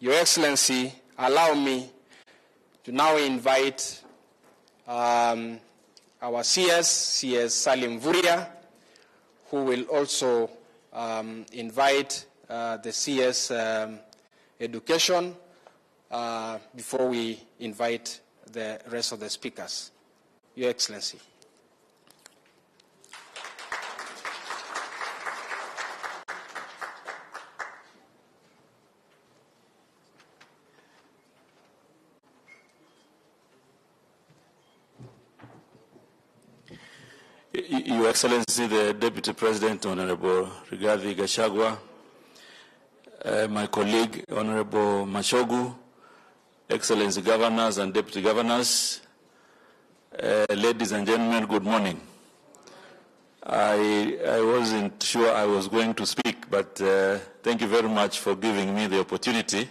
Your Excellency, allow me to now invite our CS Salim Vuria, who will also invite the CS Education before we invite the rest of the speakers. Your Excellency. Your Excellency, the Deputy President, Honorable Rigathi Gachagua, my colleague, Honorable Machogu, Excellency Governors and Deputy Governors, ladies and gentlemen, good morning. I wasn't sure I was going to speak, but thank you very much for giving me the opportunity,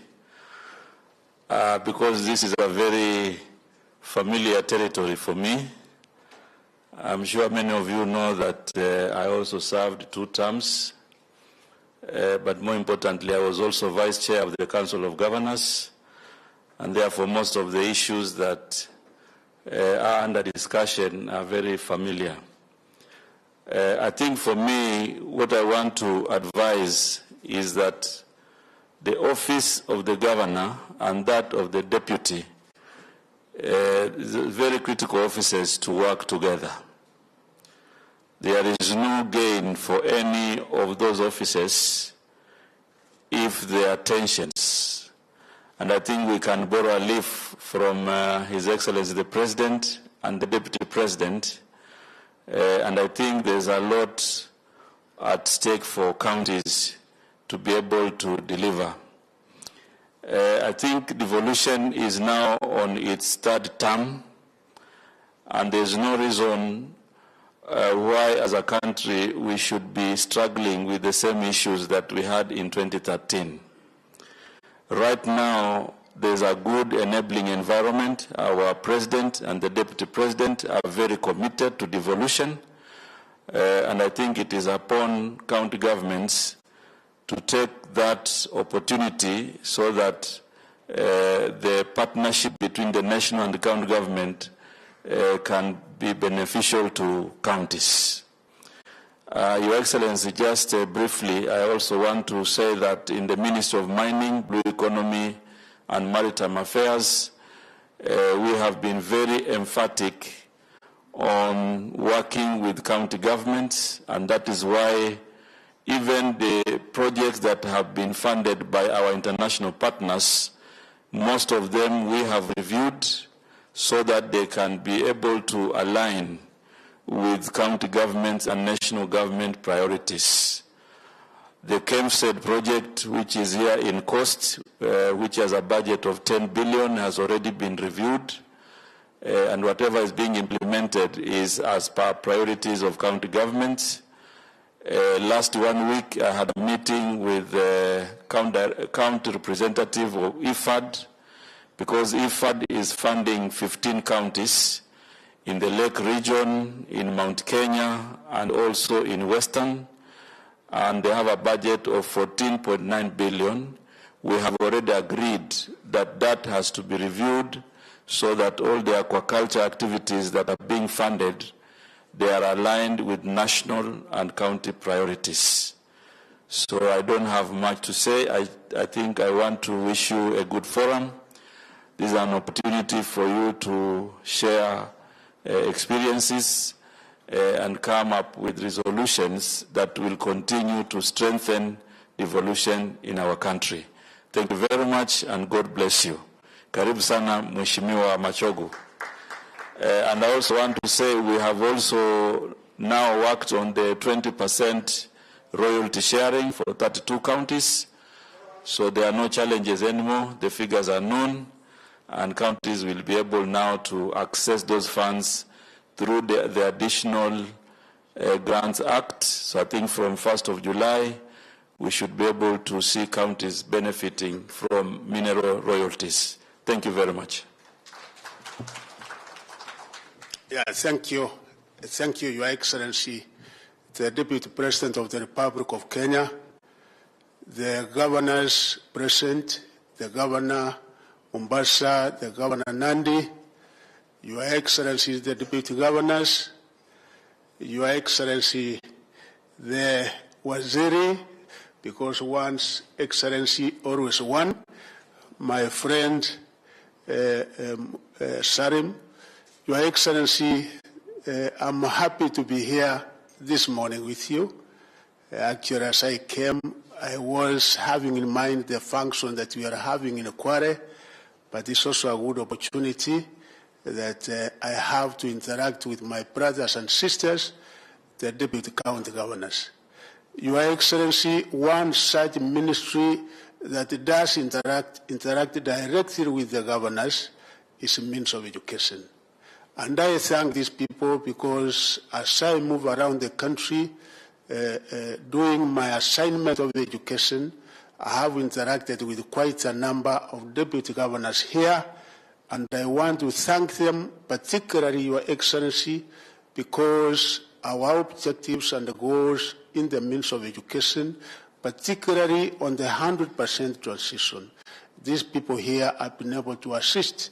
because this is a very familiar territory for me. I'm sure many of you know that I also served 2 terms, but more importantly, I was also Vice Chair of the Council of Governors, and therefore most of the issues that are under discussion are very familiar. I think for me, what I want to advise is that the office of the governor and that of the deputy very critical offices to work together. There is no gain for any of those offices if there are tensions. And I think we can borrow a leaf from His Excellency the President and the Deputy President. And I think there's a lot at stake for counties to be able to deliver. I think devolution is now on its 3rd term, and there's no reason why, as a country, we should be struggling with the same issues that we had in 2013. Right now, there's a good enabling environment. Our President and the Deputy President are very committed to devolution, and I think it is upon county governments to take that opportunity so that the partnership between the national and the county government can be beneficial to counties. Your Excellency, just briefly, I also want to say that in the Ministry of Mining, Blue Economy and Maritime Affairs, we have been very emphatic on working with county governments, and that is why even the projects that have been funded by our international partners, most of them we have reviewed so that they can be able to align with county governments and national government priorities. The KEMSED project, which is here in cost, which has a budget of 10 billion, has already been reviewed, and whatever is being implemented is as per priorities of county governments. Last 1 week, I had a meeting with the county representative of IFAD, because IFAD is funding 15 counties in the Lake region, in Mount Kenya, and also in Western, and they have a budget of 14.9 billion. We have already agreed that that has to be reviewed so that all the aquaculture activities that are being funded, they are aligned with national and county priorities. So I don't have much to say. I think I want to wish you a good forum. This is an opportunity for you to share experiences and come up with resolutions that will continue to strengthen devolution in our country. Thank you very much, and God bless you. Karibu sana, Mheshimiwa Machogu. And I also want to say we have also now worked on the 20% royalty sharing for 32 counties. So there are no challenges anymore. The figures are known, and counties will be able now to access those funds through the additional Grants Act. So I think from 1st of July, we should be able to see counties benefiting from mineral royalties. Thank you very much. Yeah, thank you. Thank you, Your Excellency, the Deputy President of the Republic of Kenya, the governors present, the Governor Mombasa, the Governor Nandi, Your Excellency the Deputy Governors, Your Excellency the Waziri, because one's Excellency always one, my friend Sarim, Your Excellency, I'm happy to be here this morning with you. Actually, as I came, I was having in mind the function that we are having in Kware, but it's also a good opportunity that I have to interact with my brothers and sisters, the Deputy County Governors. Your Excellency, one such ministry that does interact directly with the governors is a means of education. And I thank these people because as I move around the country, doing my assignment of education, I have interacted with quite a number of deputy governors here, and I want to thank them, particularly Your Excellency, because our objectives and goals in the means of education, particularly on the 100% transition, these people here have been able to assist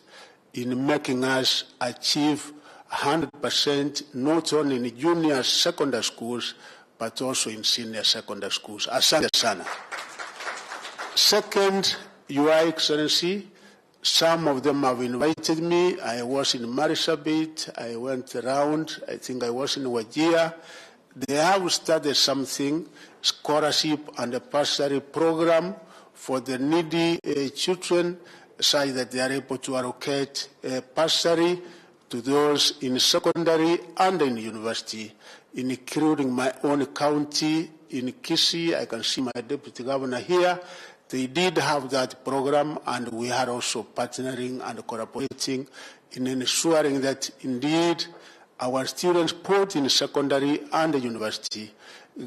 in making us achieve 100% not only in junior secondary schools, but also in senior secondary schools. Asante sana. Second, Your Excellency, some of them have invited me. I was in Marsabit, I went around, I think I was in Wajir. They have started something, scholarship and a bursary program for the needy children, such that they are able to allocate a bursary to those in secondary and in university, including my own county in Kisii. I can see my deputy governor here. They did have that program, and we are also partnering and cooperating in ensuring that indeed our students both in secondary and university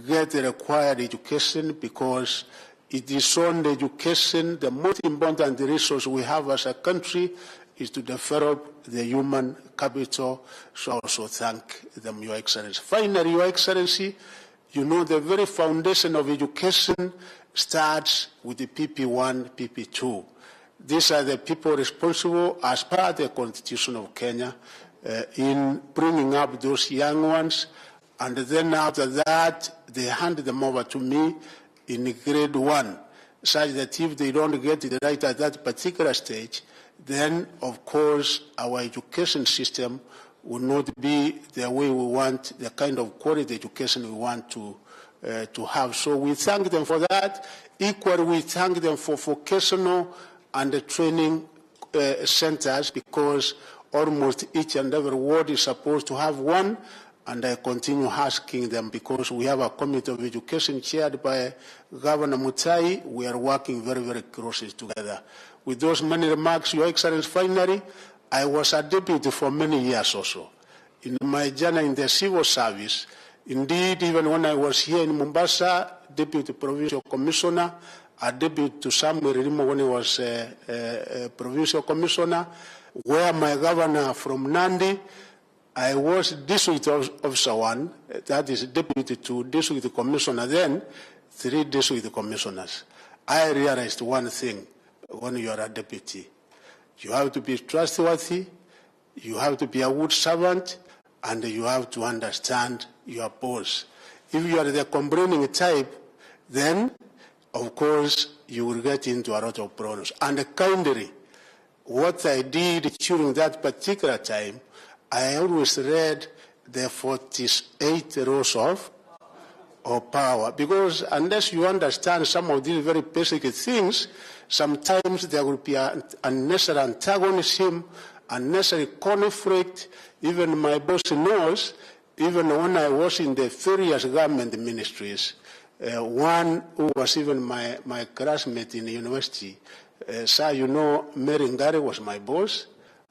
get the required education, because it is on education, the most important resource we have as a country is to develop the human capital. So I also thank them, Your Excellency. Finally, Your Excellency, you know the very foundation of education starts with the PP1, PP2. These are the people responsible, as per the Constitution of Kenya, in bringing up those young ones. And then after that, they hand them over to me in grade 1, such that if they don't get it right at that particular stage, then, of course, our education system will not be the way we want, the kind of quality education we want to have. So we thank them for that. Equally, we thank them for vocational and training centers, because almost each and every ward is supposed to have one. And I continue asking them, because we have a committee of education chaired by Governor Mutai. We are working very, very closely together. With those many remarks, Your Excellency, finally, I was a deputy for many years also. In my journey in the civil service, indeed, even when I was here in Mombasa, deputy provincial commissioner, a deputy to Samuel Rimo when he was a provincial commissioner, where my governor from Nandi, I was district officer 1, that is deputy to district commissioner, then 3 district commissioners. I realized one thing when you are a deputy. You have to be trustworthy, you have to be a good servant, and you have to understand your boss. If you are the complaining type, then, of course, you will get into a lot of problems. And kindly, what I did during that particular time, I always read the 48 rules of power, because unless you understand some of these very basic things, sometimes there will be an unnecessary antagonism, unnecessary conflict. Even my boss knows, even when I was in the various government ministries, one who was even my classmate in the university, sir, you know, Mary Ngare was my boss,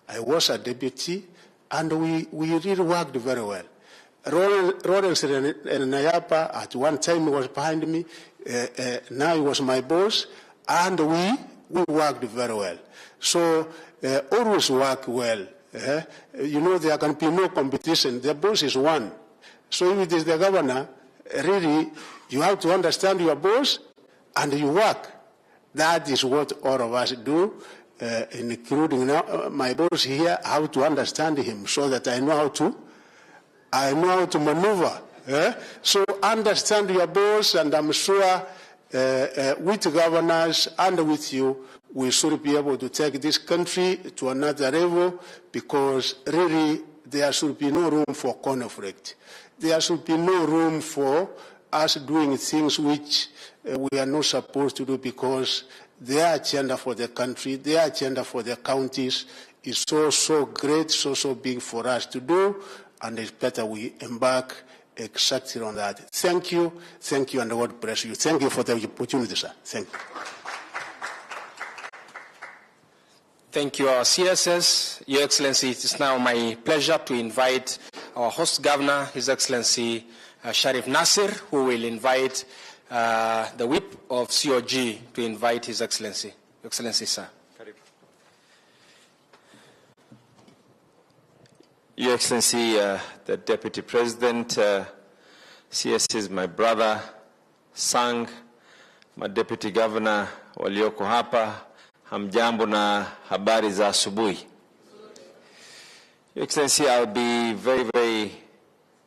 I was a deputy, and we really worked very well. Lawrence Nayapa at one time was behind me, now he was my boss, and we worked very well. So always work well. You know, there can be no competition. The boss is one. So if it is the governor, really, you have to understand your boss and you work. That is what all of us do, including now, my boss here, how to understand him so that I know how to maneuver. So understand your boss, and I'm sure with governors and with you, we should be able to take this country to another level, because really there should be no room for conflict. There should be no room for us doing things which we are not supposed to do, because their agenda for the country, their agenda for the counties is so great, so big for us to do, and it's better we embark exactly on that. Thank you, and God bless you. Thank you for the opportunity, sir. Thank you. Thank you, our CSS. Your Excellency, it is now my pleasure to invite our host governor, His Excellency Sharif Nasir, who will invite the whip of COG to invite His Excellency. Your Excellency, sir. Your Excellency, the Deputy President, CS is my brother, Sang, my Deputy Governor walioko hapa, hamjambo na habari za asubuhi. Your Excellency, I'll be very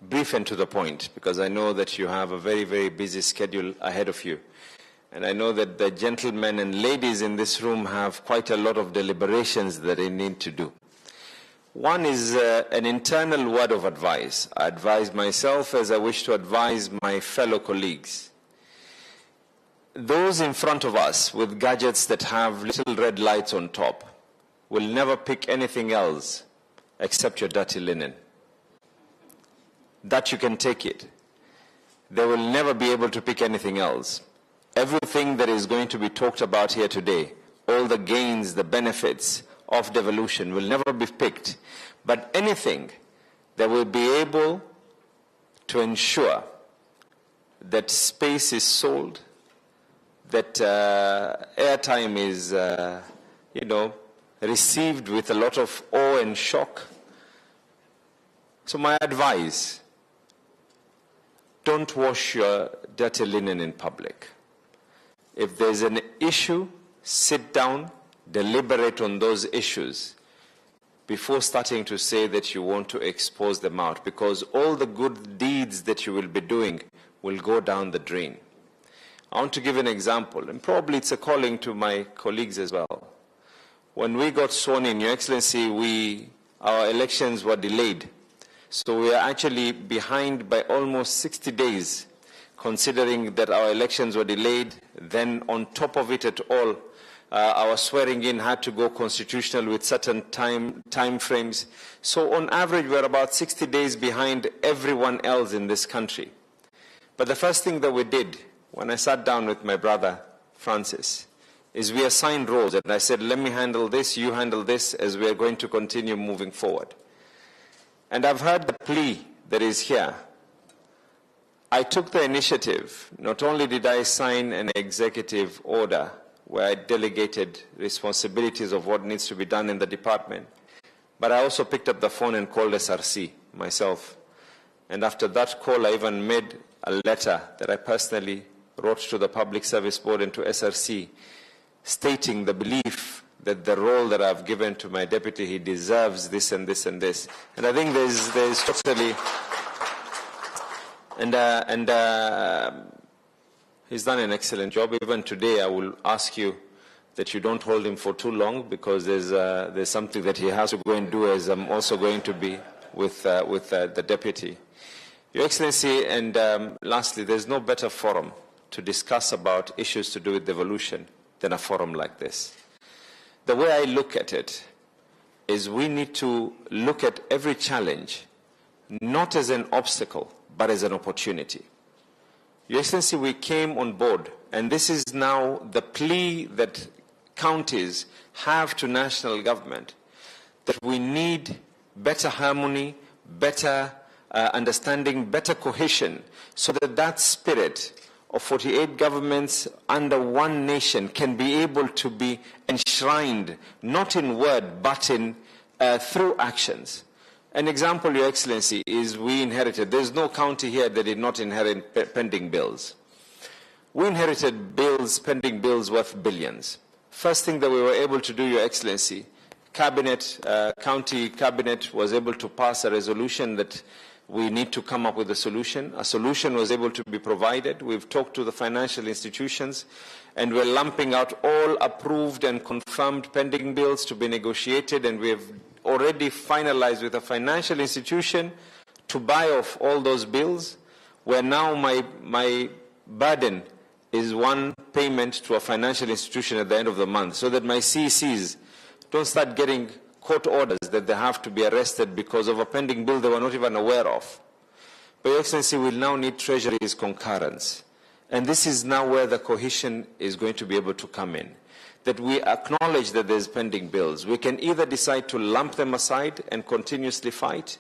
brief and to the point, because I know that you have a very busy schedule ahead of you. And I know that the gentlemen and ladies in this room have quite a lot of deliberations that they need to do. One is an internal word of advice. I advise myself as I wish to advise my fellow colleagues. Those in front of us with gadgets that have little red lights on top will never pick anything else except your dirty linen. That you can take it. They will never be able to pick anything else. Everything that is going to be talked about here today, all the gains, the benefits of devolution will never be picked. But anything that will be able to ensure that space is sold, that airtime is, received with a lot of awe and shock. So my advice, don't wash your dirty linen in public. If there's an issue, sit down, deliberate on those issues before starting to say that you want to expose them out, because all the good deeds that you will be doing will go down the drain. I want to give an example, and probably it's a calling to my colleagues as well. When we got sworn in, Your Excellency, our elections were delayed. So we are actually behind by almost 60 days, considering that our elections were delayed. Then on top of it at all, our swearing in had to go constitutional with certain time frames. So on average, we're about 60 days behind everyone else in this country. But the first thing that we did, when I sat down with my brother, Francis, is we assigned roles. And I said, let me handle this, you handle this, as we are going to continue moving forward. And I've heard the plea that is here. I took the initiative. Not only did I sign an executive order where I delegated responsibilities of what needs to be done in the department, but I also picked up the phone and called SRC myself. And after that call, I even made a letter that I personally wrote to the Public Service Board and to SRC, stating the belief that the role that I've given to my deputy, he deserves this and this and this. And I think there's totally, he's done an excellent job. Even today, I will ask you that you don't hold him for too long, because there's something that he has to go and do, as I'm also going to be with the deputy. Your Excellency, and lastly, there's no better forum to discuss about issues to do with devolution than a forum like this. The way I look at it is we need to look at every challenge not as an obstacle, but as an opportunity. Your Excellency, we came on board, and this is now the plea that counties have to national government, that we need better harmony, better understanding, better cohesion, so that that spirit of 48 governments under one nation can be able to be enshrined, not in word, but in through actions. An example, Your Excellency, is we inherited, there's no county here that did not inherit pending bills. we inherited bills, pending bills worth billions. First thing that we were able to do, Your Excellency, county cabinet was able to pass a resolution that we need to come up with a solution. A solution was able to be provided. We've talked to the financial institutions, and we're lumping out all approved and confirmed pending bills to be negotiated, and we have already finalized with a financial institution to buy off all those bills, where now my burden is one payment to a financial institution at the end of the month, so that my CECs don't start getting court orders that they have to be arrested because of a pending bill they were not even aware of. But Your Excellency, we'll now need Treasury's concurrence. And this is now where the cohesion is going to be able to come in. That we acknowledge that there's pending bills. We can either decide to lump them aside and continuously fight,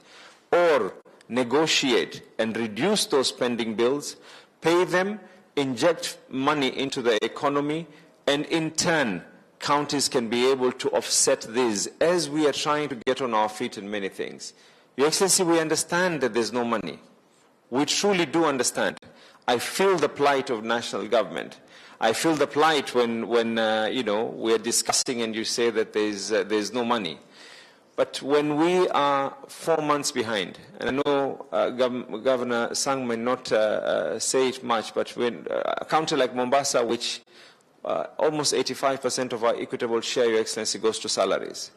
or negotiate and reduce those pending bills, pay them, inject money into the economy, and in turn, counties can be able to offset this as we are trying to get on our feet in many things. Your Excellency, we understand that there's no money. We truly do understand. I feel the plight of national government. I feel the plight when we're discussing and you say that there's no money. But when we are 4 months behind, and I know Governor Sang may not say it much, but when a county like Mombasa, which almost 85% of our equitable share, Your Excellency, goes to salaries.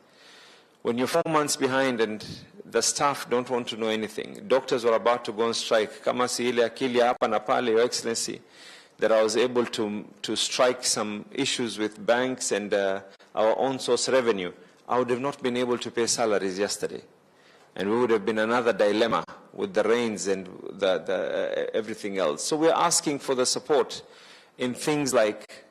When you're 4 months behind and the staff don't want to know anything, doctors were about to go on strike, kama si ile akili hapa na pale, Your Excellency, that I was able to strike some issues with banks and our own source revenue, I would have not been able to pay salaries yesterday. And we would have been another dilemma with the rains and everything else. So we're asking for the support in things like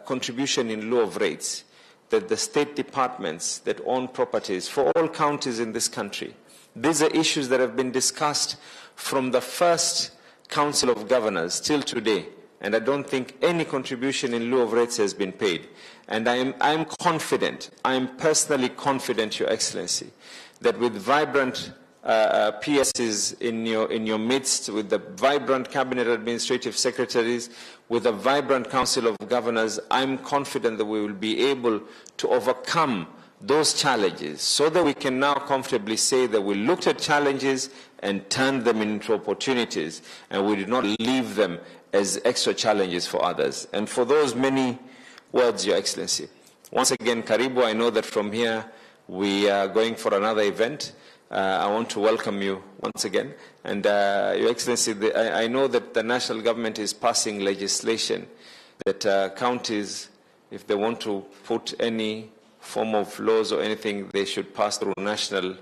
contribution in lieu of rates, that the state departments that own properties for all counties in this country, these are issues that have been discussed from the first Council of Governors till today, and I don't think any contribution in lieu of rates has been paid. And I'm confident, I'm personally confident, Your Excellency, that with vibrant PSs in your midst, with the vibrant cabinet administrative secretaries, with a vibrant council of governors, I'm confident that we will be able to overcome those challenges so that we can now comfortably say that we looked at challenges and turned them into opportunities, and we did not leave them as extra challenges for others. And for those many words, Your Excellency, once again, Karibu, I know that from here we are going for another event. I want to welcome you once again. And Your Excellency, I know that the national government is passing legislation that counties, if they want to put any form of laws or anything, they should pass through national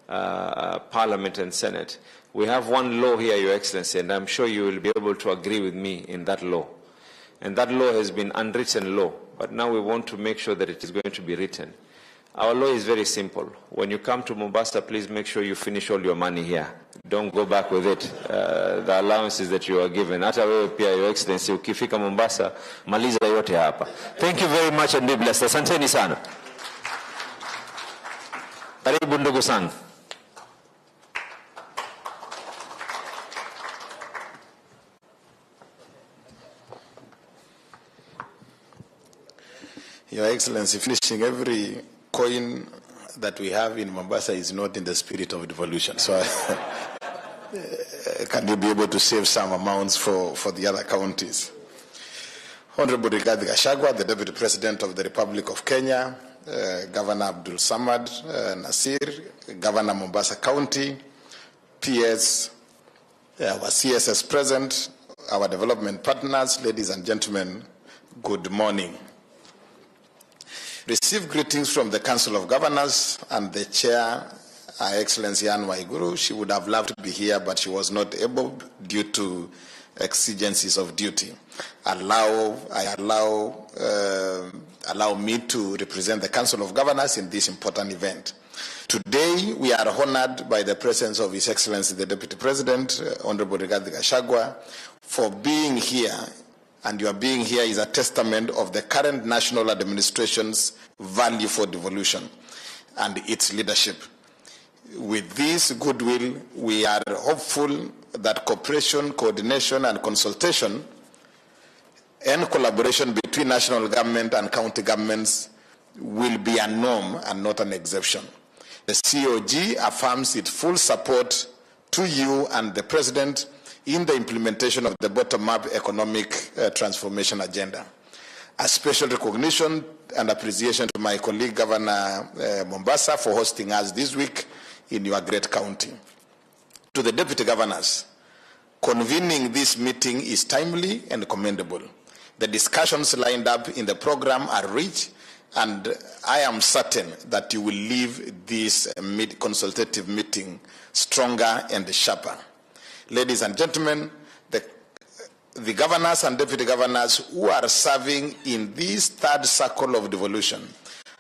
parliament and senate. We have one law here, Your Excellency, and I'm sure you will be able to agree with me in that law. And that law has been unwritten law, but now we want to make sure that it is going to be written. Our law is very simple. When you come to Mombasa, please make sure you finish all your money here. Don't go back with it. The allowances that you are given. Hata wewe pia, Your Excellency, ukifika Mombasa, maliza yote hapa. Thank you very much and be blessed. Asanteni sana. Karibu ndugu sana. Your Excellency, finishing every coin that we have in Mombasa is not in the spirit of devolution. So can you be able to save some amounts for the other counties? Honorable Gachagua, the Deputy President of the Republic of Kenya, Governor Abdul Samad Nasir, Governor Mombasa County, PS, our CSS present, our development partners, ladies and gentlemen, good morning. Receive greetings from the Council of Governors and the Chair, Her Excellency Anne Waiguru. She would have loved to be here, but she was not able due to exigencies of duty. Allow me to represent the Council of Governors in this important event. Today, we are honored by the presence of His Excellency, the Deputy President, Honorable Rigathi Gachagua, for being here. And your being here is a testament of the current national administration's value for devolution and its leadership. With this goodwill, we are hopeful that cooperation, coordination, and consultation and collaboration between national government and county governments will be a norm and not an exception. The COG affirms its full support to you and the President in the implementation of the bottom-up economic transformation agenda. A special recognition and appreciation to my colleague Governor Mombasa for hosting us this week in your great county. To the Deputy Governors, convening this meeting is timely and commendable. The discussions lined up in the program are rich, and I am certain that you will leave this consultative meeting stronger and sharper. Ladies and gentlemen, the governors and deputy governors who are serving in this third circle of devolution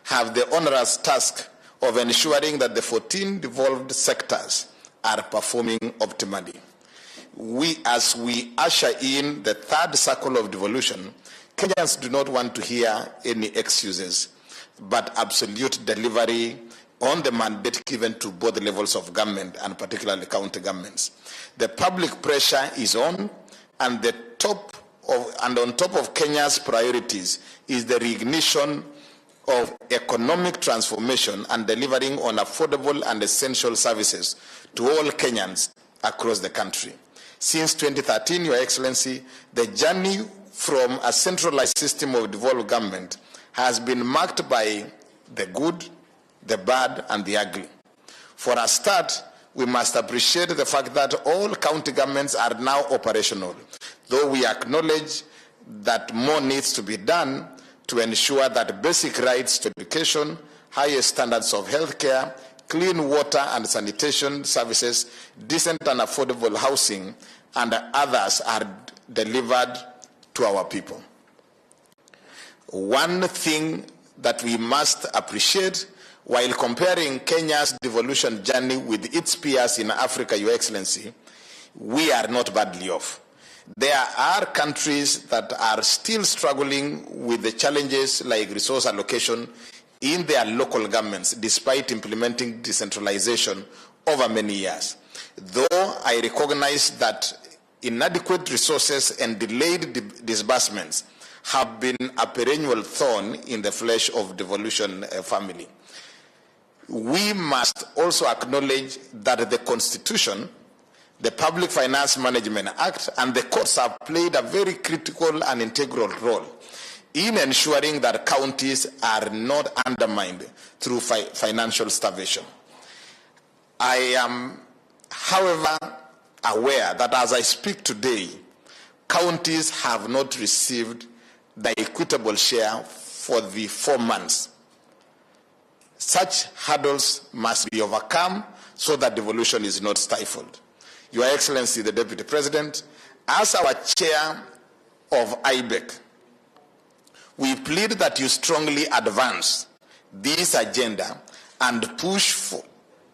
have the onerous task of ensuring that the 14 devolved sectors are performing optimally. As we usher in the third circle of devolution, Kenyans do not want to hear any excuses, but absolute delivery on the mandate given to both levels of government and particularly county governments. The public pressure is on, and on top of Kenya's priorities is the reignition of economic transformation and delivering on affordable and essential services to all Kenyans across the country. Since 2013, Your Excellency, the journey from a centralized system of devolved government has been marked by the good, the bad, and the ugly. For a start, we must appreciate the fact that all county governments are now operational, though we acknowledge that more needs to be done to ensure that basic rights to education, higher standards of health care, clean water and sanitation services, decent and affordable housing, and others are delivered to our people. One thing that we must appreciate while comparing Kenya's devolution journey with its peers in Africa, Your Excellency, we are not badly off. There are countries that are still struggling with the challenges like resource allocation in their local governments, despite implementing decentralization over many years. Though I recognize that inadequate resources and delayed disbursements have been a perennial thorn in the flesh of devolution family. We must also acknowledge that the Constitution, the Public Finance Management Act, and the courts have played a very critical and integral role in ensuring that counties are not undermined through financial starvation. I am, however, aware that as I speak today, counties have not received the equitable share for the 4 months. Such hurdles must be overcome so that devolution is not stifled. Your Excellency, the Deputy President, as our chair of IBEC, we plead that you strongly advance this agenda and push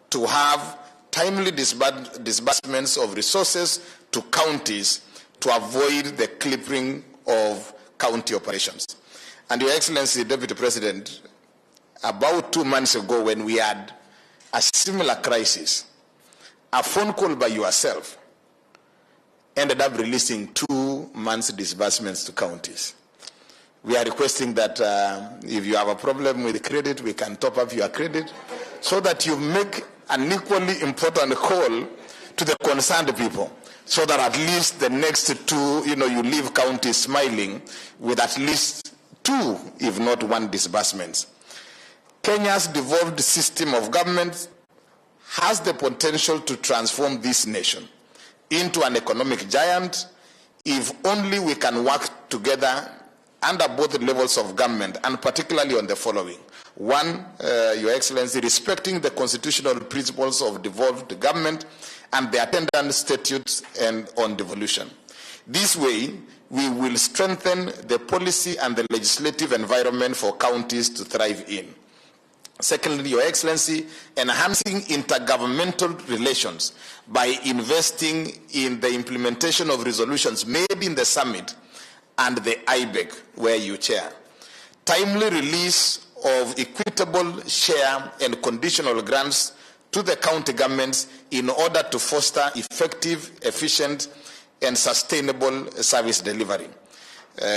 to have timely disbursements of resources to counties to avoid the clipping of county operations. And Your Excellency, Deputy President, about 2 months ago when we had a similar crisis, a phone call by yourself ended up releasing 2 months disbursements to counties. We are requesting that if you have a problem with credit, we can top up your credit so that you make an equally important call to the concerned people, so that at least the next 2, you leave counties smiling with at least 2, if not 1 disbursements. Kenya's devolved system of government has the potential to transform this nation into an economic giant if only we can work together under both levels of government, and particularly on the following. 1, Your Excellency, respecting the constitutional principles of devolved government and the attendant statutes and on devolution. This way, we will strengthen the policy and the legislative environment for counties to thrive in. Secondly, Your Excellency, enhancing intergovernmental relations by investing in the implementation of resolutions made in the summit and the IBEC, where you chair. Timely release of equitable share and conditional grants to the county governments in order to foster effective, efficient, and sustainable service delivery.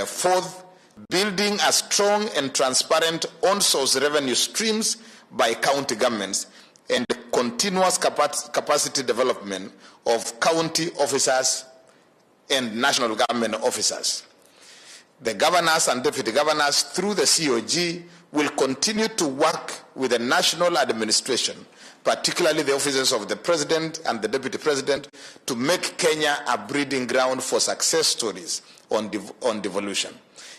Fourth, building a strong and transparent on-source revenue streams by county governments and continuous capacity development of county officers and national government officers. The governors and deputy governors through the COG will continue to work with the national administration, particularly the offices of the president and the deputy president, to make Kenya a breeding ground for success stories on devolution.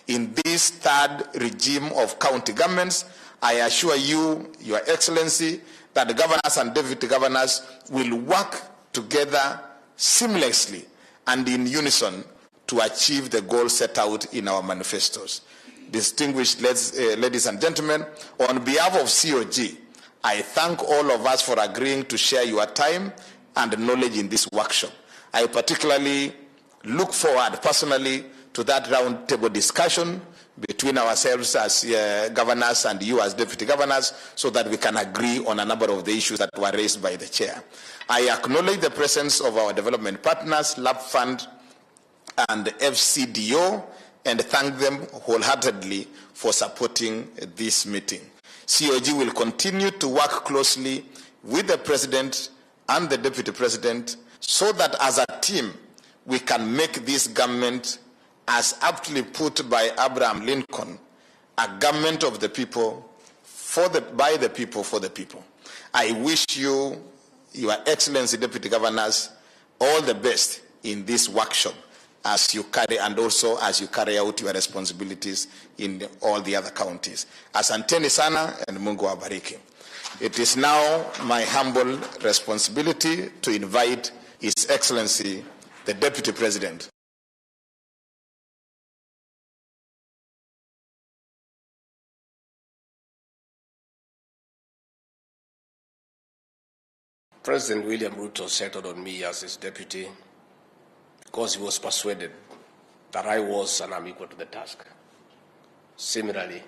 In this third regime of county governments, I assure you, Your Excellency, that the governors and deputy governors will work together seamlessly and in unison to achieve the goals set out in our manifestos. Distinguished ladies and gentlemen, on behalf of COG, I thank all of us for agreeing to share your time and knowledge in this workshop. I particularly look forward personally to that roundtable discussion between ourselves as governors and you as deputy governors, so that we can agree on a number of the issues that were raised by the chair. I acknowledge the presence of our development partners, Lab Fund and FCDO, and thank them wholeheartedly for supporting this meeting. COG will continue to work closely with the President and the Deputy President so that as a team we can make this government, as aptly put by Abraham Lincoln, a government of the people, by the people, for the people. I wish you, Your Excellency Deputy Governors, all the best in this workshop as you carry, and also as you carry out your responsibilities in all the other counties. Asanteni sana and Mungu awabariki. It is now my humble responsibility to invite His Excellency, the Deputy President. President William Ruto settled on me as his deputy because he was persuaded that I was and am equal to the task. Similarly,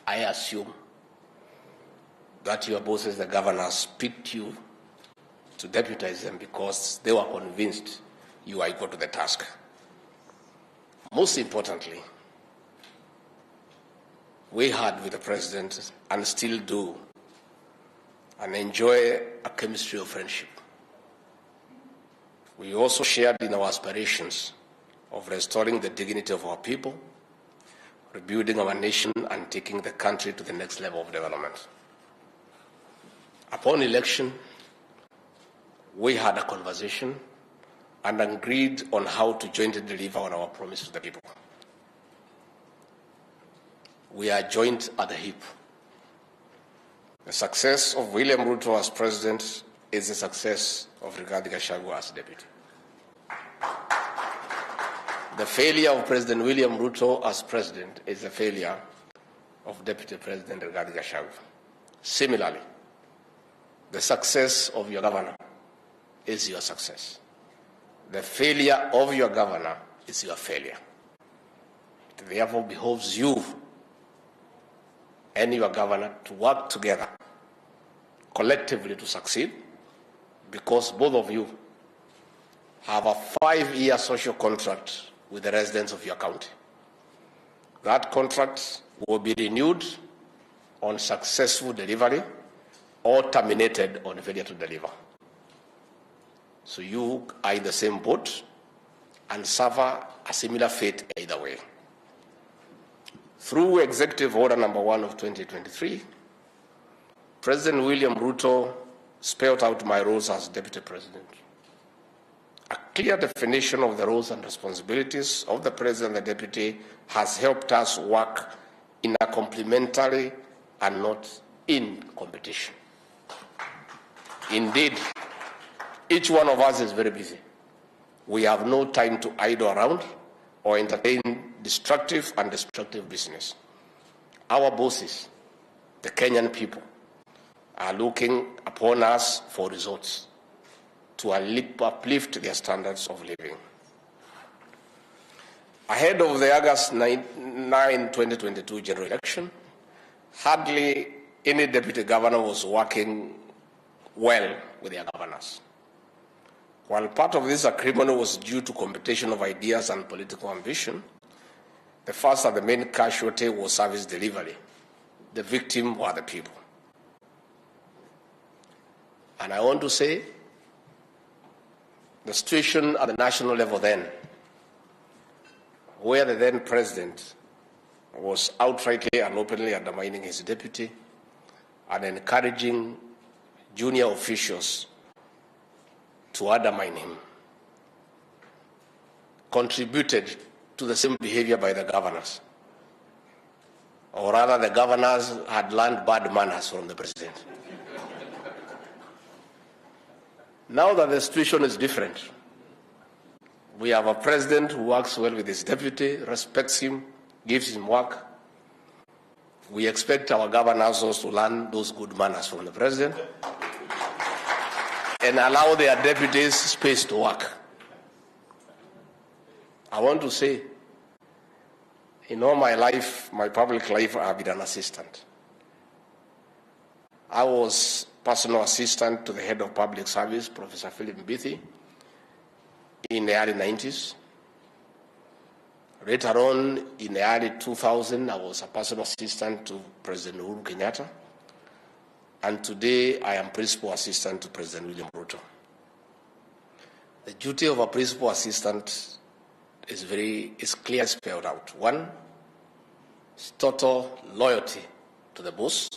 I assume that your bosses, the governors, picked you to deputize them because they were convinced you are equal to the task. Most importantly, we had with the president, and still do, and enjoy a chemistry of friendship. We also shared in our aspirations of restoring the dignity of our people, rebuilding our nation, and taking the country to the next level of development. Upon election, we had a conversation and agreed on how to jointly deliver on our promise to the people. We are joined at the hip. The success of William Ruto as president is the success of Gachagua as deputy. The failure of President William Ruto as president is the failure of Deputy President Gachagua. Similarly, the success of your governor is your success. The failure of your governor is your failure. It therefore behoves you and your governor to work together collectively to succeed, because both of you have a 5-year social contract with the residents of your county. That contract will be renewed on successful delivery or terminated on failure to deliver. So you are in the same boat and suffer a similar fate either way. Through Executive Order Number 1 of 2023, President William Ruto spelled out my roles as Deputy President. A clear definition of the roles and responsibilities of the President and the Deputy has helped us work in a complementary and not in competition. Indeed, each one of us is very busy. We have no time to idle around or entertain destructive and destructive business. Our bosses, the Kenyan people, are looking upon us for results to uplift their standards of living. Ahead of the August 9, 2022 general election, hardly any deputy governor was working well with their governors. While part of this agreement was due to competition of ideas and political ambition, the first and the main casualty was service delivery. The victim were the people. And I want to say, the situation at the national level then, where the then president was outrightly and openly undermining his deputy and encouraging junior officials to undermine him, contributed to the same behavior by the governors. Or rather, the governors had learned bad manners from the president. Now that the situation is different, we have a president who works well with his deputy, respects him, gives him work. We expect our governors also to learn those good manners from the president and allow their deputies space to work. I want to say, in all my life, my public life, I have been an assistant. I was personal assistant to the head of public service, Professor Philip Mbithi, in the early 90s. Later on, in the early 2000, I was a personal assistant to President Uhuru Kenyatta. And today, I am principal assistant to President William Ruto. The duty of a principal assistant is clearly spelled out. One is total loyalty to the boss.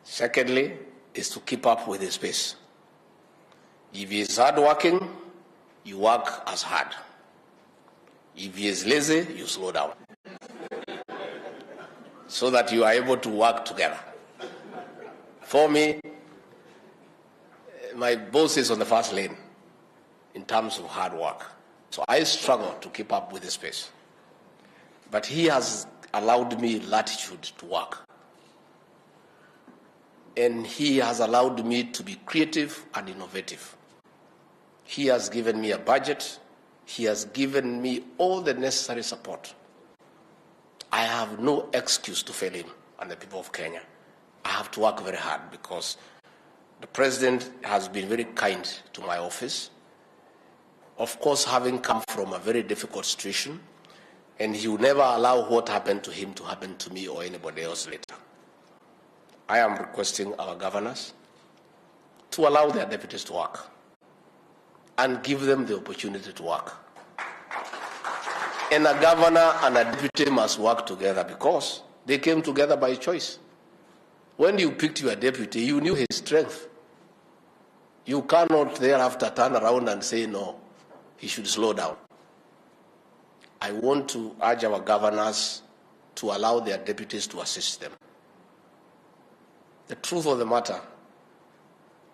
Secondly, is to keep up with his pace. If he is hardworking, you work as hard. If he is lazy, you slow down, so that you are able to work together. For me, my boss is on the first lane in terms of hard work. So I struggle to keep up with his pace. But he has allowed me latitude to work. And he has allowed me to be creative and innovative. He has given me a budget. He has given me all the necessary support. I have no excuse to fail him and the people of Kenya. I have to work very hard because the president has been very kind to my office. Of course, having come from a very difficult situation, and he will never allow what happened to him to happen to me or anybody else later. I am requesting our governors to allow their deputies to work and give them the opportunity to work. And a governor and a deputy must work together because they came together by choice. When you picked your deputy, you knew his strength. You cannot thereafter turn around and say, no, he should slow down. I want to urge our governors to allow their deputies to assist them. The truth of the matter,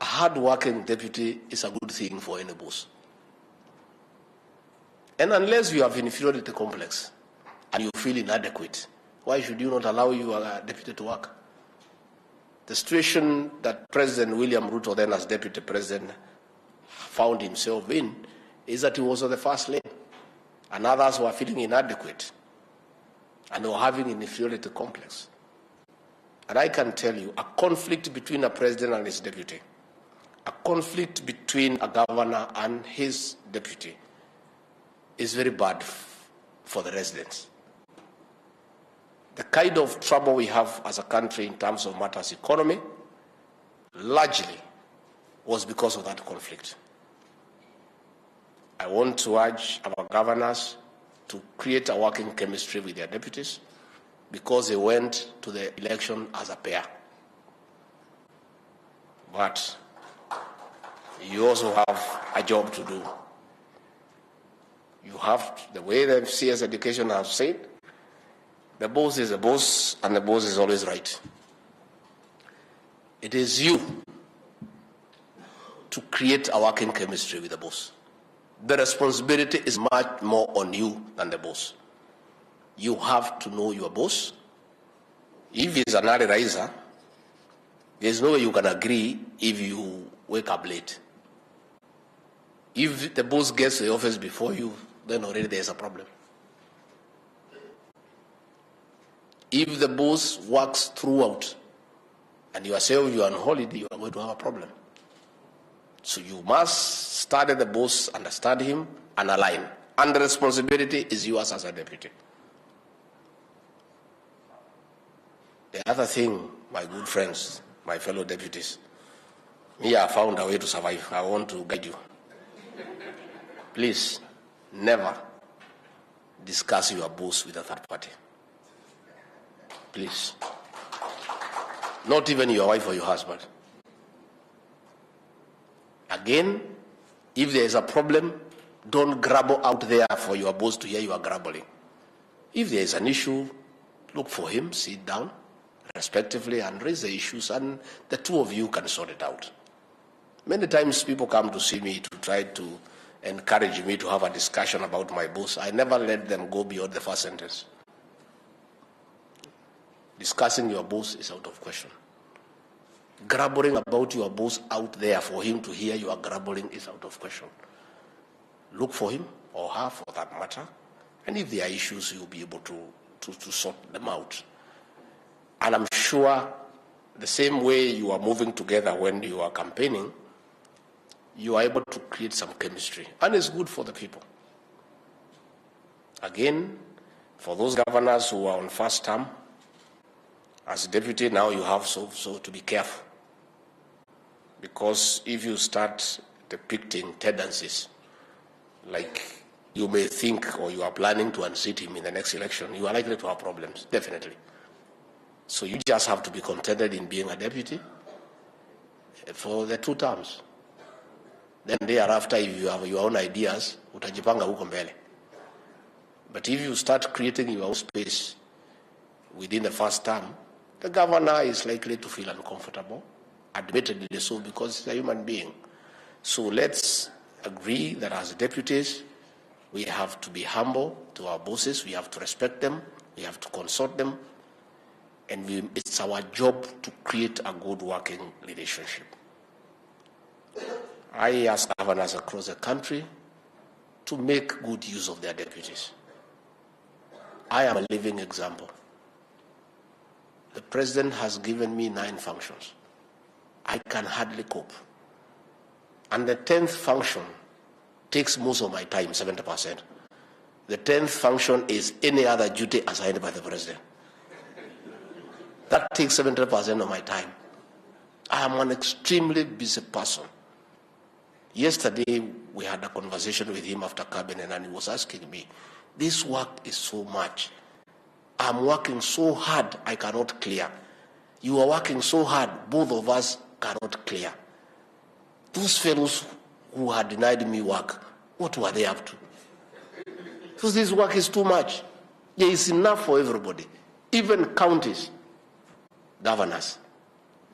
a hard-working deputy is a good thing for any boss. And unless you have inferiority complex and you feel inadequate, why should you not allow your deputy to work? The situation that President William Ruto, then as deputy president, found himself in is that he was on the first lane and others were feeling inadequate and they were having an inferiority complex. And I can tell you, a conflict between a president and his deputy, a conflict between a governor and his deputy is very bad for the residents. The kind of trouble we have as a country in terms of matters economy largely was because of that conflict. I want to urge our governors to create a working chemistry with their deputies because they went to the election as a pair. But you also have a job to do. You have, the way the CS Education has said, the boss is a boss and the boss is always right. It is you to create a working chemistry with the boss. The responsibility is much more on you than the boss. You have to know your boss. If he's an early riser, there's no way you can agree if you wake up late. If the boss gets to the office before you, then already there's a problem. If the boss works throughout and yourself you're on holiday, you are going to have a problem. So you must study the boss, understand him, and align. And the responsibility is yours as a deputy. The other thing, my good friends, my fellow deputies, me, I found a way to survive. I want to guide you. Please, never discuss your boss with a third party. Please. Not even your wife or your husband. Again, if there is a problem, don't grabble out there for your boss to hear you are grabbling. If there is an issue, look for him, sit down, respectively, and raise the issues, and the two of you can sort it out. Many times people come to see me to try to encourage me to have a discussion about my boss. I never let them go beyond the first sentence. Discussing your boss is out of question. Grabbling about your boss out there for him to hear you are grabbling is out of question. Look for him, or her for that matter, and if there are issues, you'll be able to sort them out. And I'm sure the same way you are moving together when you are campaigning, you are able to create some chemistry, and it's good for the people. Again, for those governors who are on first term, as deputy now you have so to be careful. Because if you start depicting tendencies, like you may think or you are planning to unseat him in the next election, you are likely to have problems, definitely. So you just have to be contented in being a deputy for the 2 terms. Then thereafter, if you have your own ideas, utajipanga huko mbele. But if you start creating your own space within the first term, the governor is likely to feel uncomfortable, admittedly so, because he's a human being. So let's agree that as deputies, we have to be humble to our bosses, we have to respect them, we have to consult them, and it's our job to create a good working relationship. I ask governors across the country to make good use of their deputies. I am a living example. The president has given me 9 functions. I can hardly cope. And the 10th function takes most of my time, 70%. The 10th function is any other duty assigned by the president. That takes 70% of my time. I am an extremely busy person. Yesterday, we had a conversation with him after cabinet, and he was asking me, this work is so much. I'm working so hard, I cannot clear. You are working so hard, both of us cannot clear. Those fellows who had denied me work, what were they up to? So this work is too much. There is enough for everybody, even counties, governors.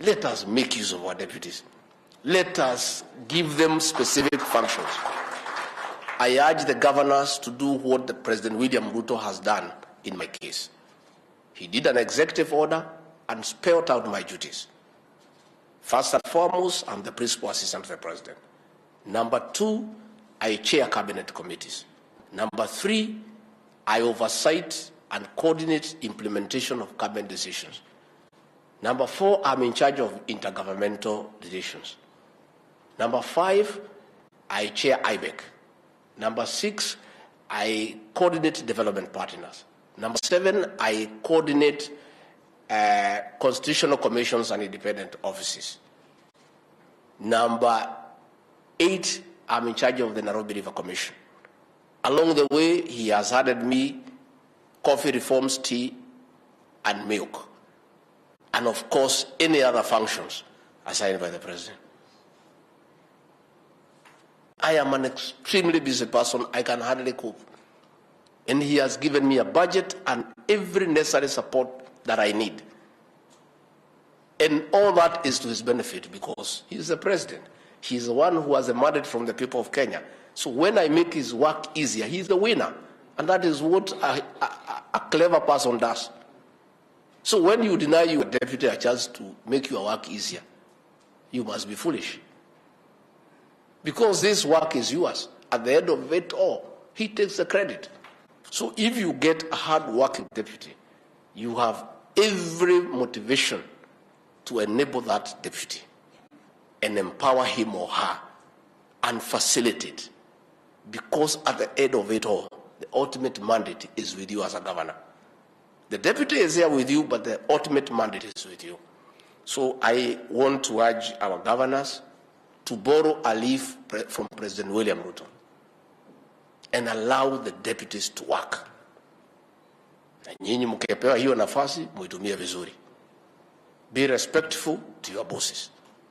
Let us make use of our deputies. Let us give them specific functions. I urge the governors to do what the President William Ruto has done in my case. He did an executive order and spelled out my duties. First and foremost, I'm the principal assistant to the president. Number 2, I chair cabinet committees. Number 3, I oversight and coordinate implementation of cabinet decisions. Number 4, I'm in charge of intergovernmental relations. Number 5, I chair IBEC. Number 6, I coordinate development partners. Number 7, I coordinate constitutional commissions and independent offices. Number 8, I'm in charge of the Nairobi River Commission. Along the way, he has added me coffee reforms, tea, and milk. And of course, any other functions assigned by the president. I am an extremely busy person. I can hardly cope. And he has given me a budget and every necessary support that I need. And all that is to his benefit because he is the president. He is the one who has a mandate from the people of Kenya. So when I make his work easier, he is the winner. And that is what a clever person does. So when you deny your deputy a chance to make your work easier, you must be foolish. Because this work is yours. At the end of it all, he takes the credit. So if you get a hard-working deputy, you have every motivation to enable that deputy and empower him or her and facilitate. Because at the end of it all, the ultimate mandate is with you as a governor. The deputy is there with you, but the ultimate mandate is with you. So I want to urge our governors to borrow a leaf from President William Ruto and allow the deputies to work. Na nyinyi mkipewa hiyo nafasi, muitumie vizuri. Be respectful to your bosses.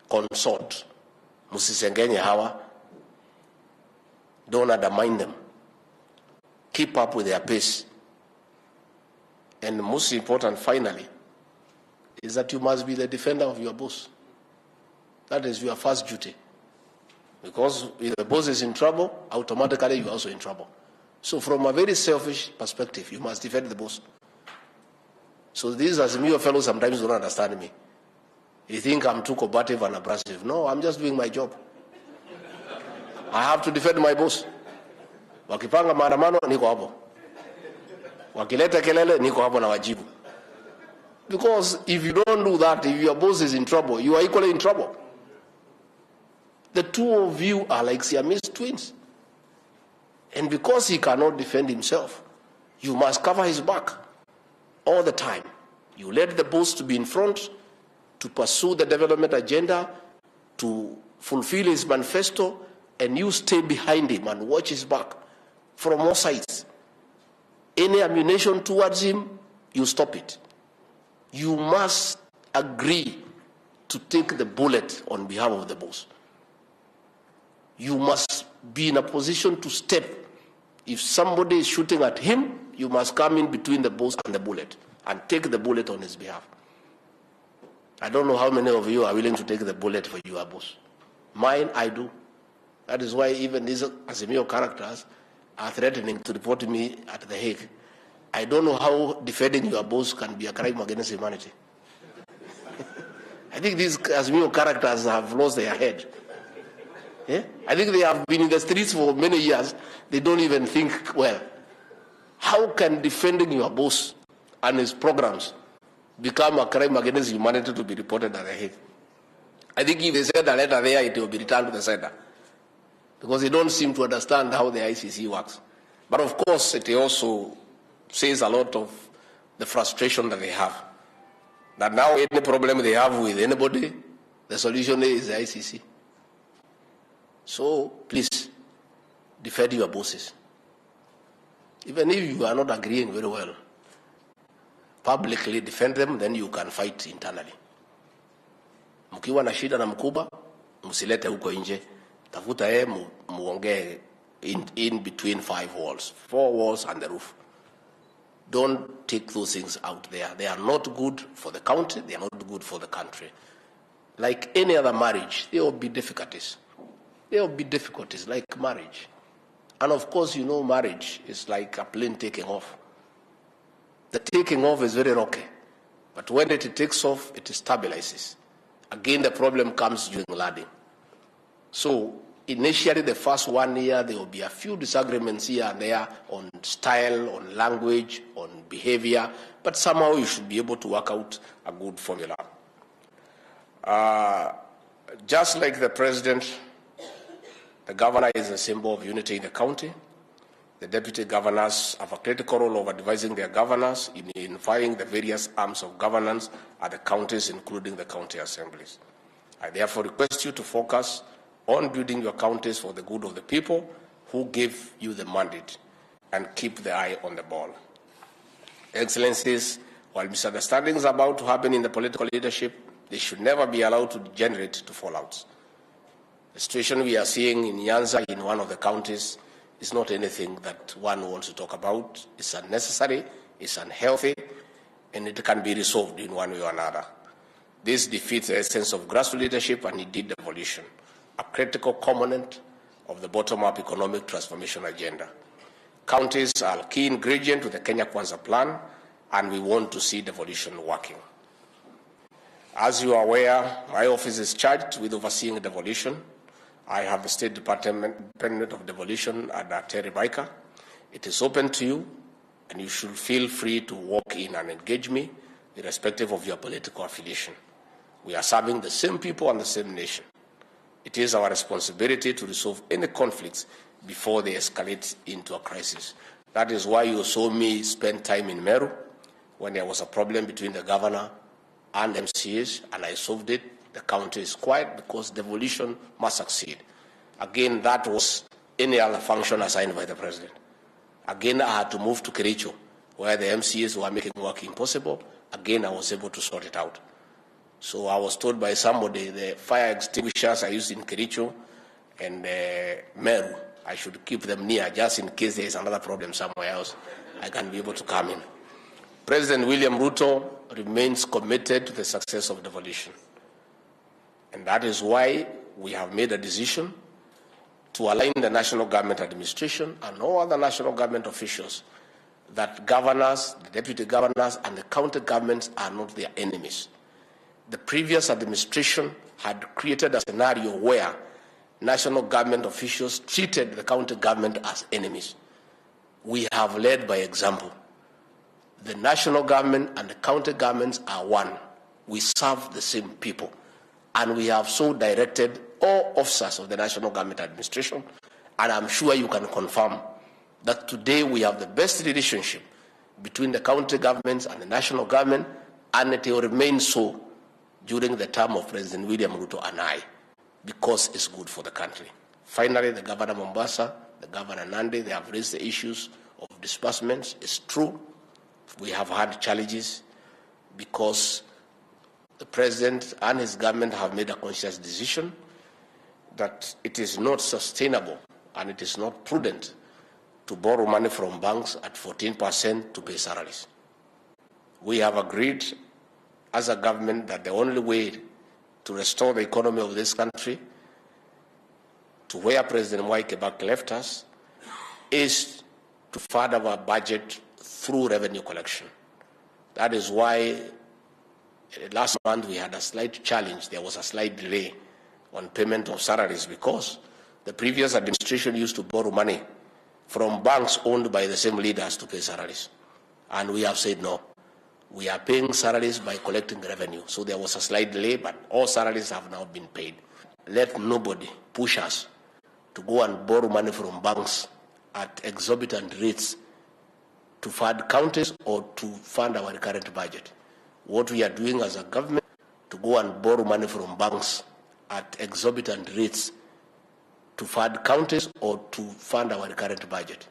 Consult. Musisengenye hawa. Don't undermine them. Keep up with their pace. And most important, finally, is that you must be the defender of your boss. That is your first duty. Because if the boss is in trouble, automatically you are also in trouble. So from a very selfish perspective, you must defend the boss. So these Azimio fellows sometimes don't understand me. You think I'm too combative and abrasive. No, I'm just doing my job. I have to defend my boss. Wakipanga maandamano, niko hapo. Wakileta kelele, niko hapo na wajibu. Because if you don't do that, if your boss is in trouble, you are equally in trouble. The two of you are like Siamese twins. And because he cannot defend himself, you must cover his back all the time. You let the boss to be in front, to pursue the development agenda, to fulfill his manifesto, and you stay behind him and watch his back from all sides. Any ammunition towards him, you stop it. You must agree to take the bullet on behalf of the boss. You must be in a position to step. If somebody is shooting at him, you must come in between the boss and the bullet and take the bullet on his behalf. I don't know how many of you are willing to take the bullet for your boss. Mine, I do. That is why even these Azimio characters are threatening to report me at The Hague. I don't know how defending your boss can be a crime against humanity. I think these Azimio characters have lost their head. Yeah? I think they have been in the streets for many years. They don't even think well. How can defending your boss and his programs become a crime against humanity to be reported at The Hague? I think if they send a letter there, it will be returned to the sender. Because they don't seem to understand how the ICC works. But of course, it also says a lot of the frustration that they have. That now any problem they have with anybody, the solution is the ICC. So please, defend your bosses. Even if you are not agreeing very well, publicly defend them, then you can fight internally. Mkiwa na shida na mkubwa, msilete huko nje. Tafuta muongee in between four walls and the roof. Don't take those things out there. They are not good for the country. They are not good for the country. Like any other marriage, there will be difficulties. There will be difficulties like marriage. And of course, you know, marriage is like a plane taking off. The taking off is very rocky. But when it takes off, it stabilizes. Again, the problem comes during landing. So initially, the first 1 year, there will be a few disagreements here and there on style, on language, on behavior, but somehow you should be able to work out a good formula. Just like the president, the governor is a symbol of unity in the county. The deputy governors have a critical role over advising their governors in unifying the various arms of governance at the counties, including the county assemblies. I therefore request you to focus on building your counties for the good of the people who give you the mandate and keep the eye on the ball. Excellencies, while misunderstandings are about to happen in the political leadership, they should never be allowed to degenerate to fallouts. The situation we are seeing in Nyanza, in one of the counties, is not anything that one wants to talk about. It's unnecessary, it's unhealthy, and it can be resolved in one way or another. This defeats the essence of grassroots leadership and indeed devolution, a critical component of the bottom-up economic transformation agenda. Counties are a key ingredient to the Kenya Kwanza plan, and we want to see devolution working. As you are aware, my office is charged with overseeing devolution. I have the State Department of Devolution at Terry Baika. It is open to you, and you should feel free to walk in and engage me, irrespective of your political affiliation. We are serving the same people and the same nation. It is our responsibility to resolve any conflicts before they escalate into a crisis. That is why you saw me spend time in Meru when there was a problem between the governor and MCAs, and I solved it. The county is quiet because devolution must succeed. Again, that was any other function assigned by the president. Again, I had to move to Kericho, where the MCAs were making work impossible. Again, I was able to sort it out. So I was told by somebody the fire extinguishers I used in Kericho and Meru, I should keep them near just in case there is another problem somewhere else. I can be able to come in. President William Ruto remains committed to the success of devolution. And that is why we have made a decision to align the national government administration and all other national government officials that governors, the deputy governors, and the county governments are not their enemies. The previous administration had created a scenario where national government officials treated the county government as enemies. We have led by example. The national government and the county governments are one. We serve the same people. And we have so directed all officers of the national government administration, and I'm sure you can confirm that today we have the best relationship between the county governments and the national government, and it will remain so during the term of President William Ruto and I, because it's good for the country. Finally, the governor of Mombasa, the governor Nandi, they have raised the issues of disbursements. It's true. We have had challenges because the president and his government have made a conscious decision that it is not sustainable and it is not prudent to borrow money from banks at 14% to pay salaries. We have agreed as a government that the only way to restore the economy of this country to where President Mwai Kibaki left us is to fund our budget through revenue collection. That is why last month we had a slight challenge. There was a slight delay on payment of salaries because the previous administration used to borrow money from banks owned by the same leaders to pay salaries. And we have said no. We are paying salaries by collecting revenue. So there was a slight delay, but all salaries have now been paid. Let nobody push us to go and borrow money from banks at exorbitant rates to fund counties or to fund our current budget. What we are doing as a government to go and borrow money from banks at exorbitant rates to fund counties or to fund our current budget.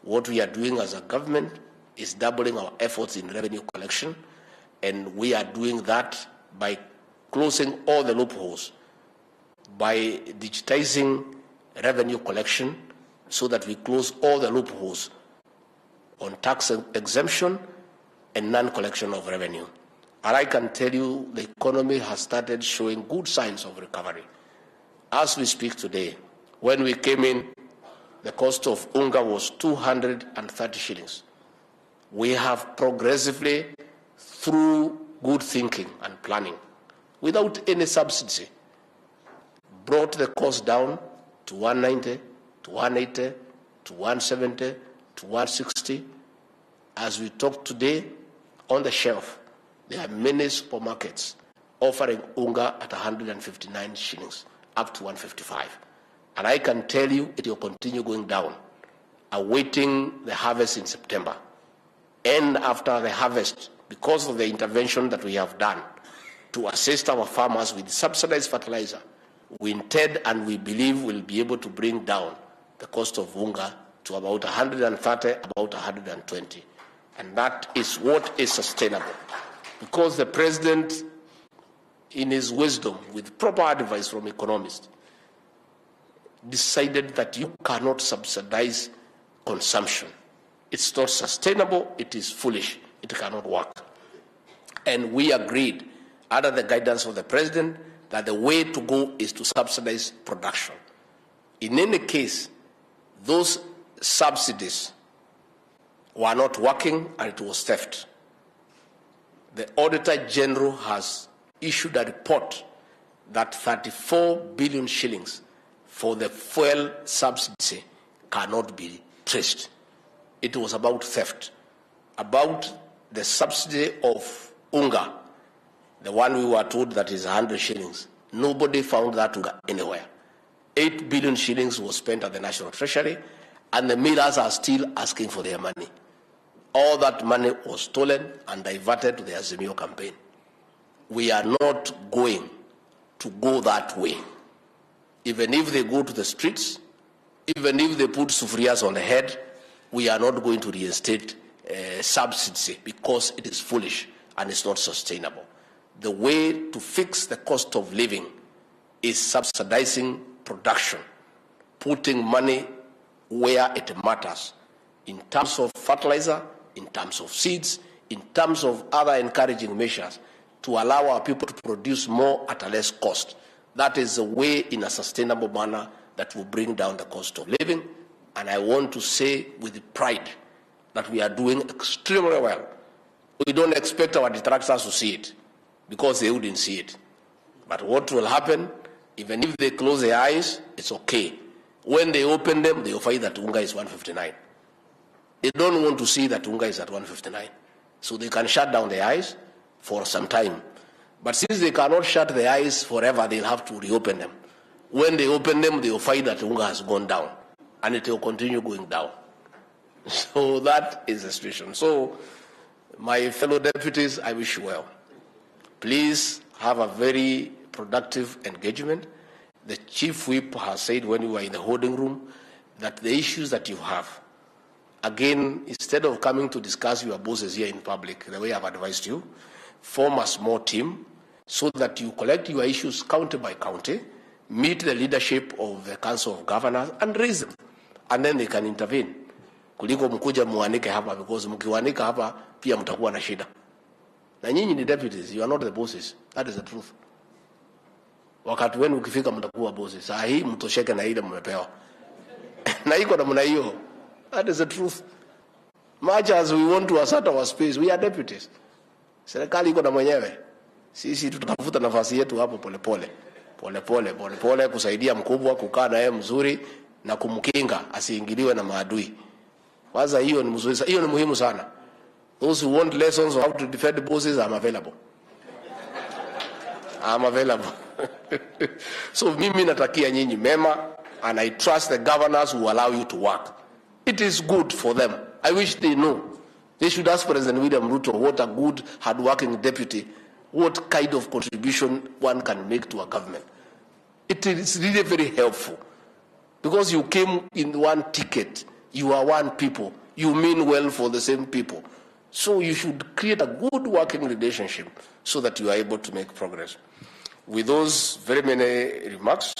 What we are doing as a government is doubling our efforts in revenue collection, and we are doing that by closing all the loopholes, by digitizing revenue collection so that we close all the loopholes on tax exemption and non-collection of revenue. And I can tell you the economy has started showing good signs of recovery. As we speak today, when we came in, the cost of unga was 230 shillings. We have progressively, through good thinking and planning, without any subsidy, brought the cost down to 190, to 180, to 170, to 160. As we talk today, on the shelf, there are many supermarkets offering unga at 159 shillings, up to 155. And I can tell you it will continue going down, awaiting the harvest in September. And after the harvest, because of the intervention that we have done to assist our farmers with subsidized fertilizer, we intend and we believe we'll be able to bring down the cost of unga to about 130, about 120. And that is what is sustainable. Because the president, in his wisdom, with proper advice from economists, decided that you cannot subsidize consumption. It's not sustainable, it is foolish, it cannot work. And we agreed, under the guidance of the president, that the way to go is to subsidize production. In any case, those subsidies were not working and it was theft. The Auditor General has issued a report that 34 billion shillings for the fuel subsidy cannot be traced. It was about theft. About the subsidy of unga, the one we were told that is 100 shillings, nobody found that unga anywhere. 8 billion shillings was spent at the National Treasury, and the millers are still asking for their money. All that money was stolen and diverted to the Azimio campaign. We are not going to go that way. Even if they go to the streets, even if they put sufrias on the head, we are not going to reinstate subsidy because it is foolish and it's not sustainable. The way to fix the cost of living is subsidizing production, putting money where it matters, in terms of fertilizer, in terms of seeds, in terms of other encouraging measures to allow our people to produce more at a less cost. That is the way in a sustainable manner that will bring down the cost of living. And I want to say with pride that we are doing extremely well. We don't expect our detractors to see it because they wouldn't see it. But what will happen, even if they close their eyes, it's okay. When they open them, they will find that Unga is 159. They don't want to see that Unga is at 159. So they can shut down their eyes for some time. But since they cannot shut their eyes forever, they'll have to reopen them. When they open them, they will find that Unga has gone down. And it will continue going down. So that is the situation. So, my fellow deputies, I wish you well. Please have a very productive engagement. The chief whip has said when we were in the holding room that the issues that you have, again, instead of coming to discuss your bosses here in public, the way I've advised you, form a small team so that you collect your issues county by county, meet the leadership of the Council of Governors and raise them. And then they can intervene. Kuliko mkuja muanike hapa, because mkiwanika hapa pia mtakuwa na shida. Na nyinyi ni deputies, you are not the bosses. That is the truth. Wakati wenu ukifika mtakuwa bosses. Saa hii mtosheke na ile mmepewa. Na iko namna hiyo. That is the truth. Much as we want to assert our space, we are deputies. Serikali iko na mwenyewe. Sisi tutafuta nafasi yetu hapo polepole. Polepole kusaidia mkubwa kukaa na yeye mzuri na kumkinga asiingiliwe na maadui. Kwanza hiyo ni mzuri, hiyo ni muhimu sana. Those who want lessons on how to defend the bosses, I'm available. I'm available. So mimi natakia nyinyi mema, and I trust the governors who allow you to work. It is good for them. I wish they know. They should ask President William Ruto what a good, hard-working deputy, what kind of contribution one can make to a government. It is really very helpful. Because you came in one ticket, you are one people, you mean well for the same people. So you should create a good working relationship so that you are able to make progress. With those very many remarks,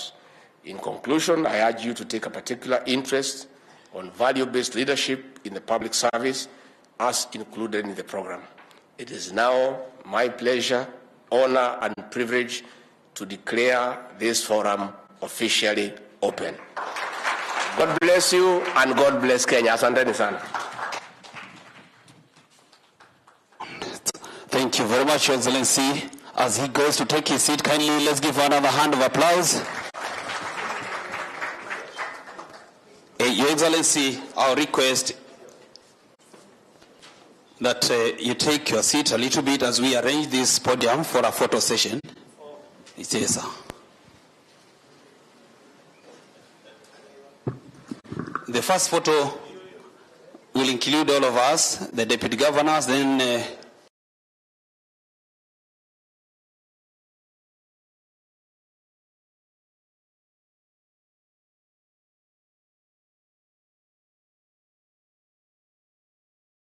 in conclusion, I urge you to take a particular interest on value-based leadership in the public service as included in the program. It is now my pleasure, honor, and privilege to declare this forum officially open. God bless you and God bless Kenya. Asanteni sana. Thank you very much, Your Excellency. As he goes to take his seat, kindly let's give another hand of applause. Your Excellency, our request that you take your seat a little bit as we arrange this podium for a photo session. Yes, sir. The first photo will include all of us, the deputy governors, then